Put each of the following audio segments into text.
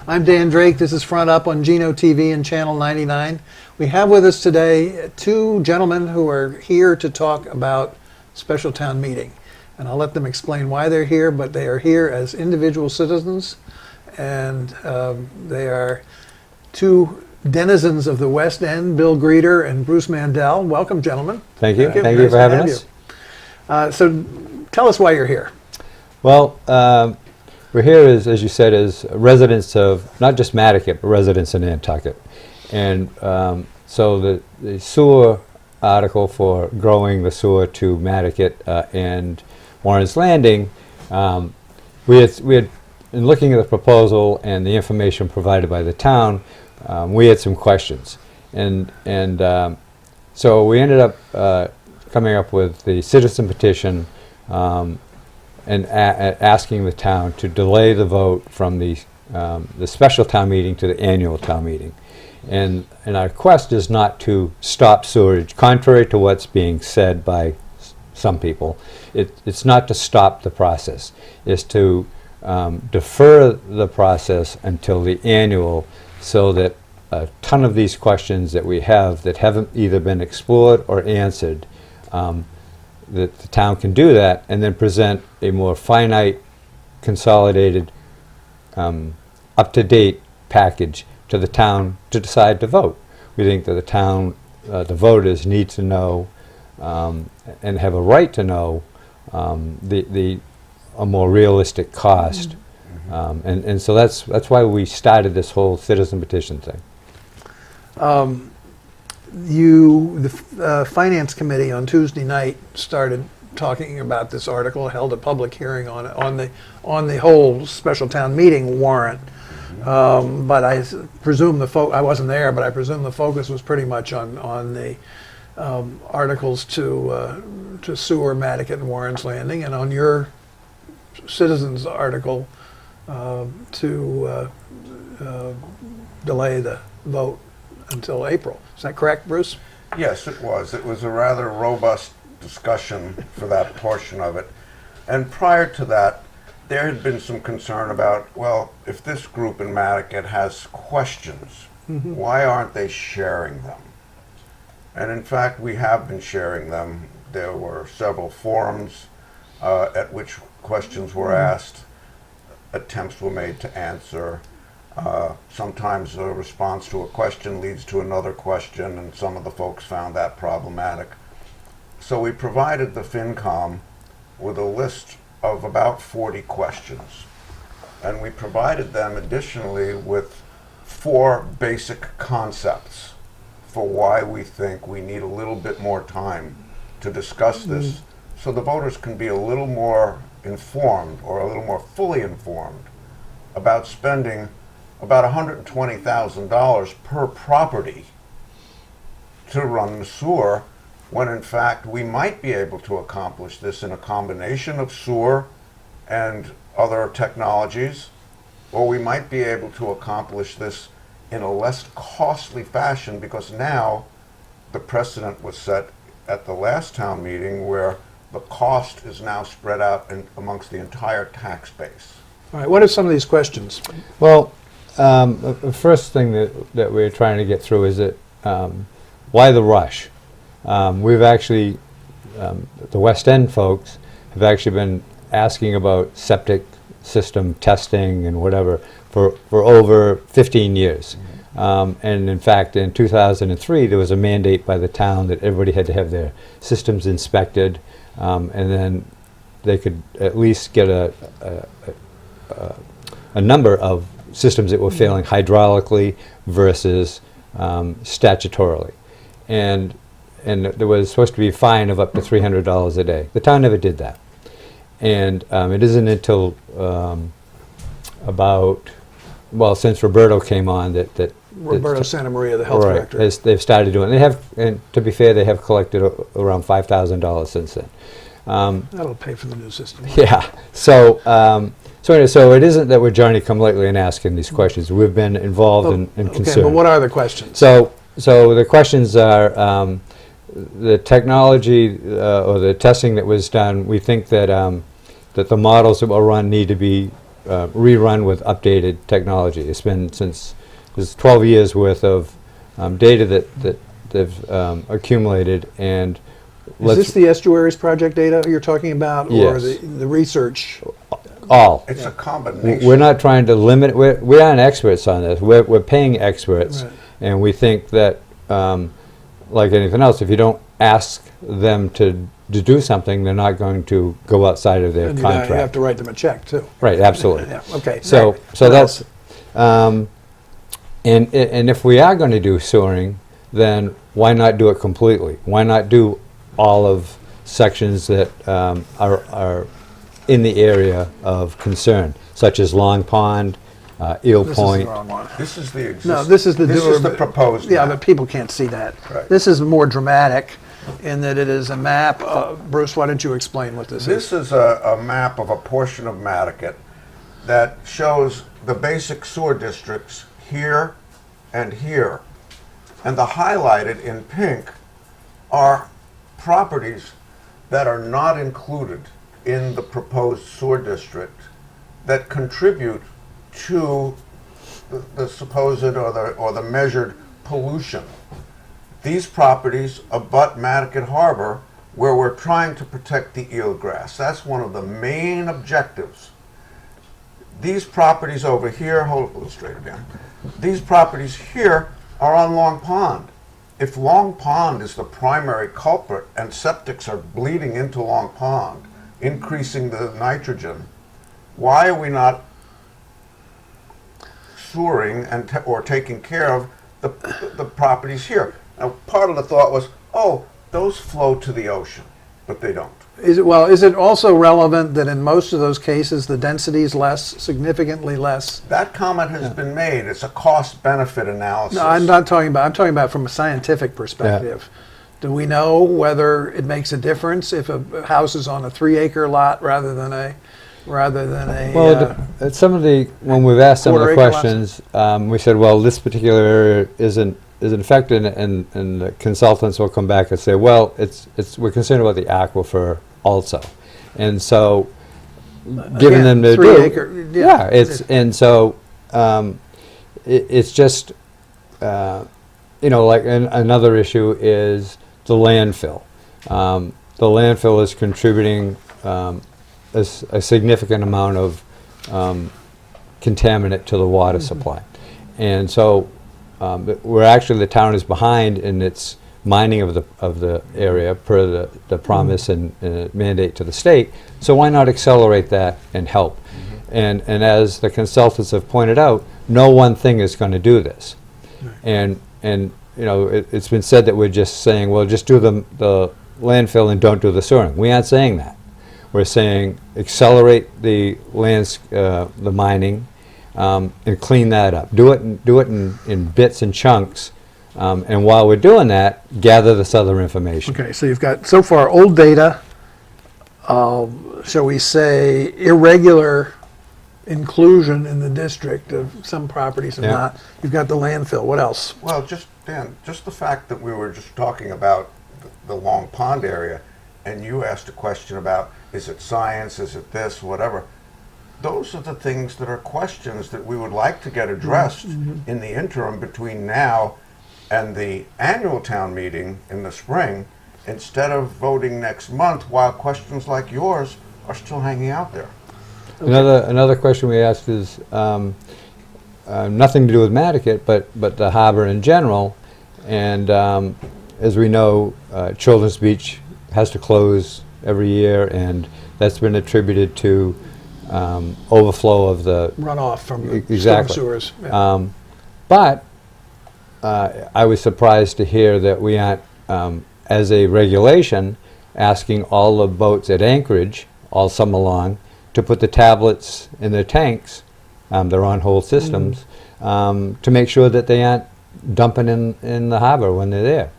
I'm Dan Drake. This is Front Up on Geno TV and Channel 99. We have with us today two gentlemen who are here to talk about special town meeting. And I'll let them explain why they're here, but they are here as individual citizens. And they are two denizens of the West End, Bill Greeter and Bruce Mandel. Welcome, gentlemen. Thank you. Thank Nice you for to having have us. So tell us why you're here. Well, we're here, as you said, as residents of not just Madaket, but residents in Nantucket. And so the sewer article for growing the sewer to Madaket and Warren's Landing, we had, in looking at the proposal and the information provided by the town, we had some questions. And so we ended up coming up with the citizen petition and asking the town to delay the vote from the special town meeting to the annual town meeting. And our request is not to stop sewerage, contrary to what's being said by some people. It's not to stop the process. It's to defer the process until the annual, so that a ton of these questions that we have that haven't either been explored or answered, that the town can do that and then present a more finite, consolidated, up-to-date package to the town to decide to vote. We think that the town, the voters need to know and have a right to know a more realistic cost. And so that's why we started this whole citizen petition thing. The Finance Committee on Tuesday night started talking about this article, held a public hearing on it, on the whole special town meeting warrant. But I presume I wasn't there, but I presume the focus was pretty much on the articles to sewer Madaket and Warren's Landing, and on your citizens article to delay the vote until April. Is that correct, Bruce? Yes, it was. It was a rather robust discussion for that portion of it. And prior to that, there had been some concern about, well, if this group in Madaket has questions, why aren't they sharing them? And in fact, we have been sharing them. There were several forums at which questions were asked, attempts were made to answer. Sometimes a response to a question leads to another question, and some of the folks found that problematic. So we provided the FinCom with a list of about 40 questions. And we provided them additionally with 4 basic concepts for why we think we need a little bit more time to discuss this, so the voters can be a little more informed, or a little more fully informed, about spending about $120,000 per property to run the sewer, when in fact we might be able to accomplish this in a combination of sewer and other technologies, or we might be able to accomplish this in a less costly fashion, because now the precedent was set at the last town meeting where the cost is now spread out amongst the entire tax base. All right, what are some of these questions? Well, the first thing that we're trying to get through is that why the rush? We've actually, the West End folks have actually been asking about septic system testing and whatever for over 15 years. And in fact, in 2003, there was a mandate by the town that everybody had to have their systems inspected, and then they could at least get a number of systems that were failing hydraulically versus statutorily. And there was supposed to be a fine of up to $300 a day. The town never did that. And it isn't until since Roberto came on that Roberto Santa Maria, the health director. They've started doing it. They have, and to be fair, they have collected around $5,000 since then. That'll pay for the new system. Yeah. So anyway, so it isn't that we're Johnny come lately and asking these questions. We've been involved and concerned. Okay, but what are the questions? So the questions are the technology or the testing that was done. We think that that the models that will run need to be rerun with updated technology. It's been since there's 12 years worth of data that they've accumulated, and Is this the estuaries project data you're talking about, or Yes. the research? all. It's a combination. We're not trying to limit. We aren't experts on this. We're paying experts, Right. and we think that, like anything else, if you don't ask them to do something, they're not going to go outside of their And contract. you have to write them a check too. Right, absolutely. Yeah, okay. So, Right. so What that's, else? and if we are going to do sewering, then why not do it completely? Why not do all of sections that are in the area of concern, such as Long Pond, Eel This is the Point? wrong one. This is the No, this is the this doer- is the proposed. Yeah, map. but people can't see that. Right. This is more dramatic in that it is a map. Bruce, why don't you explain what this is? This is a map of a portion of Madaket that shows the basic sewer districts here and here. And the highlighted in pink are properties that are not included in the proposed sewer district that contribute to the supposed or the measured pollution. These properties abut Madaket Harbor, where we're trying to protect the eelgrass. That's one of the main objectives. These properties over here, hold it straight again. These properties here are on Long Pond. If Long Pond is the primary culprit and septics are bleeding into Long Pond, increasing the nitrogen, why are we not sewering and or taking care of the properties here? Now, part of the thought was, oh, those flow to the ocean, but they don't. Is it also relevant that in most of those cases, the density is less, significantly less? That comment has been made. It's a cost-benefit analysis. No, I'm talking about from a scientific perspective. Do we know whether it makes a difference if a house is on a 3-acre lot rather than a Well, some of the, when we've asked some of the quarter-acre lots? questions, we said, well, this particular area isn't affected, and the consultants will come back and say, well, we're concerned about the aquifer also. And so, given them to do, 3-acre, yeah, and so, it's just, like another issue is the landfill. The landfill is contributing a significant amount of contaminant to the water supply. And so the town is behind in its mining of the area per the promise and mandate to the state. So why not accelerate that and help? And as the consultants have pointed out, no one thing is going to do this. And it's been said that we're just saying, well, just do the landfill and don't do the sewering. We aren't saying that. We're saying accelerate the the mining and clean that up. Do it in bits and chunks. And while we're doing that, gather this other information. Okay, so you've got so far old data, shall we say irregular inclusion in the district of some properties and Yeah. not. You've got the landfill. What else? Well, Dan, just the fact that we were just talking about the Long Pond area, and you asked a question about, is it science, is it this, whatever. Those are the things that are questions that we would like to get addressed in the interim between now and the annual town meeting in the spring, instead of voting next month while questions like yours are still hanging out there. Another question we asked is nothing to do with Madaket, but the harbor in general. And as we know, Children's Beach has to close every year, and that's been attributed to overflow of the Runoff from the storm exactly. sewers. Yeah. But I was surprised to hear that we aren't, as a regulation, asking all the boats at Anchorage all summer long to put the tablets in their tanks, their on-hold systems, to make sure that they aren't dumping in the harbor when they're there.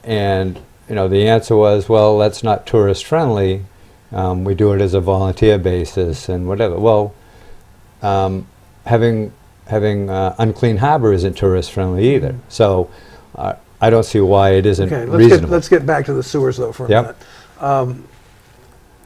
And the answer was, well, that's not tourist friendly. We do it as a volunteer basis and whatever. Well, having unclean harbor isn't tourist friendly either. So I don't see why it isn't Okay, reasonable. let's get back to the sewers though for a Yep. minute.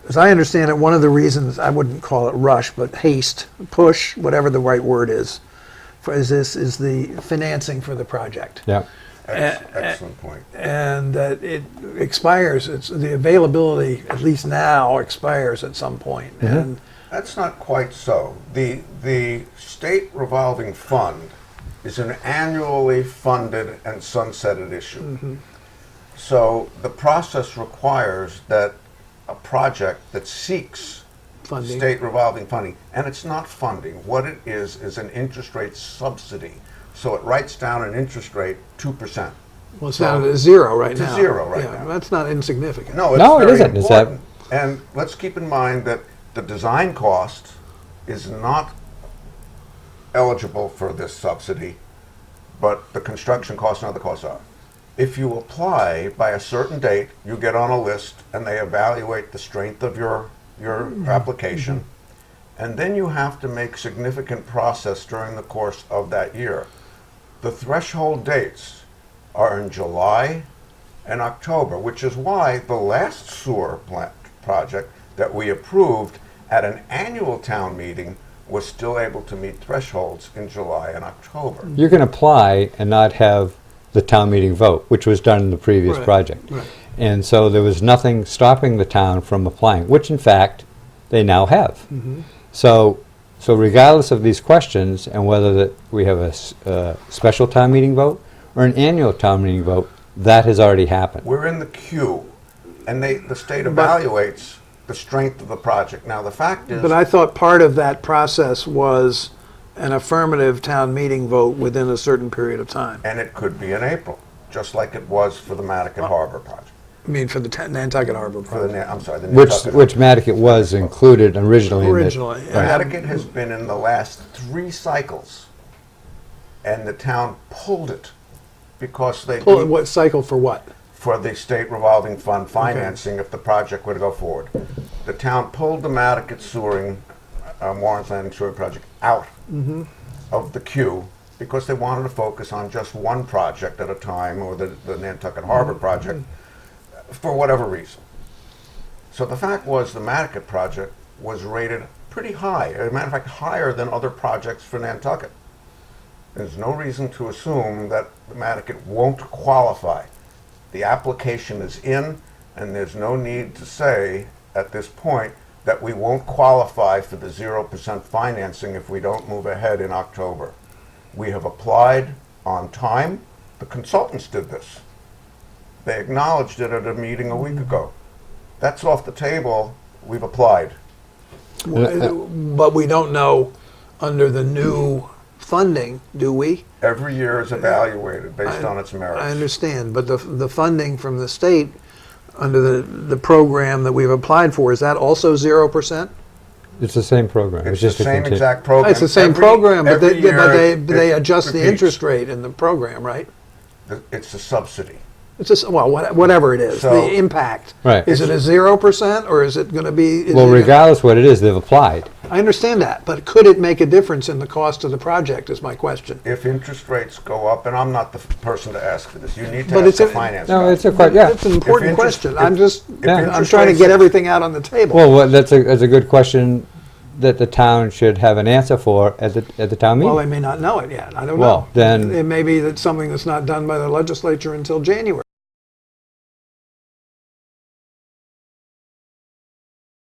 as I understand it, one of the reasons, I wouldn't call it rush, but haste, push, whatever the right word is, is the financing for the project. Yeah. Excellent point. And that it expires, the availability, at least now, expires at some point. And That's not quite so. The state revolving fund is an annually funded and sunsetted issue. So the process requires that a project that seeks funding. state revolving funding, and it's not funding. What it is an interest rate subsidy. So it writes down an interest rate 2%. Well, it's down to zero right to now. zero right Yeah, now. That's not insignificant. No, it's No, it very isn't. It's that- important. And let's keep in mind that the design cost is not eligible for this subsidy, but the construction costs and other costs are. If you apply by a certain date, you get on a list and they evaluate the strength of your application. And then you have to make significant process during the course of that year. The threshold dates are in July and October, which is why the last sewer plant project that we approved at an annual town meeting was still able to meet thresholds in July and October. You can apply and not have the town meeting vote, which was done in the previous Right, project. right. And so there was nothing stopping the town from applying, which in fact they now have. So regardless of these questions and whether that we have a special town meeting vote or an annual town meeting vote, that has already happened. We're in the queue, and the state But- evaluates the strength of the project. Now, the fact is, But I thought part of that process was an affirmative town meeting vote within a certain period of time. and it could be in April, just like it was for the Madaket Harbor project. I mean, for the Nantucket Harbor For the, project. I'm sorry, the Which Nantucket. Madaket was included originally. in the- Originally, Right. yeah. Madaket has been in the last 3 cycles, and the town pulled it because they Pull it, deemed- what cycle for what? for the state revolving fund financing if the project were to go forward. The town pulled the Madaket sewering, Warren's Landing sewer project out of the queue because they wanted to focus on just one project at a time, or the Nantucket Harbor project, for whatever reason. So the fact was the Madaket project was rated pretty high, as a matter of fact, higher than other projects for Nantucket. There's no reason to assume that the Madaket won't qualify. The application is in, and there's no need to say at this point that we won't qualify for the 0% financing if we don't move ahead in October. We have applied on time. The consultants did this. They acknowledged it at a meeting a week ago. That's off the table. We've applied. But we don't know under the new funding, do we? Every year is evaluated based on its merits. I understand, but the funding from the state under the program that we've applied for, is that also 0%? It's the same program. It's the just a same conti- exact program. It's the same Every- program, but every year they it adjust the repeats. interest rate in the program, right? It's a subsidy. It's just, well, whatever it is, So- the impact. Right. Is it a 0% or is it going to be? is Well, it- regardless what it is, they've applied. I understand that, but could it make a difference in the cost of the project is my question. If interest rates go up, and I'm not the person to ask for this, you need to But ask it's the a- finance No, guy. it's a quite, yeah. It's an important If interest- question. if- I'm just, if I'm interest trying to rates- get everything out on the table. Well, that's a good question that the town should have an answer for at the town Well, meeting. they may not know it yet. I don't know. Well, then- It may be that something that's not done by the legislature until January.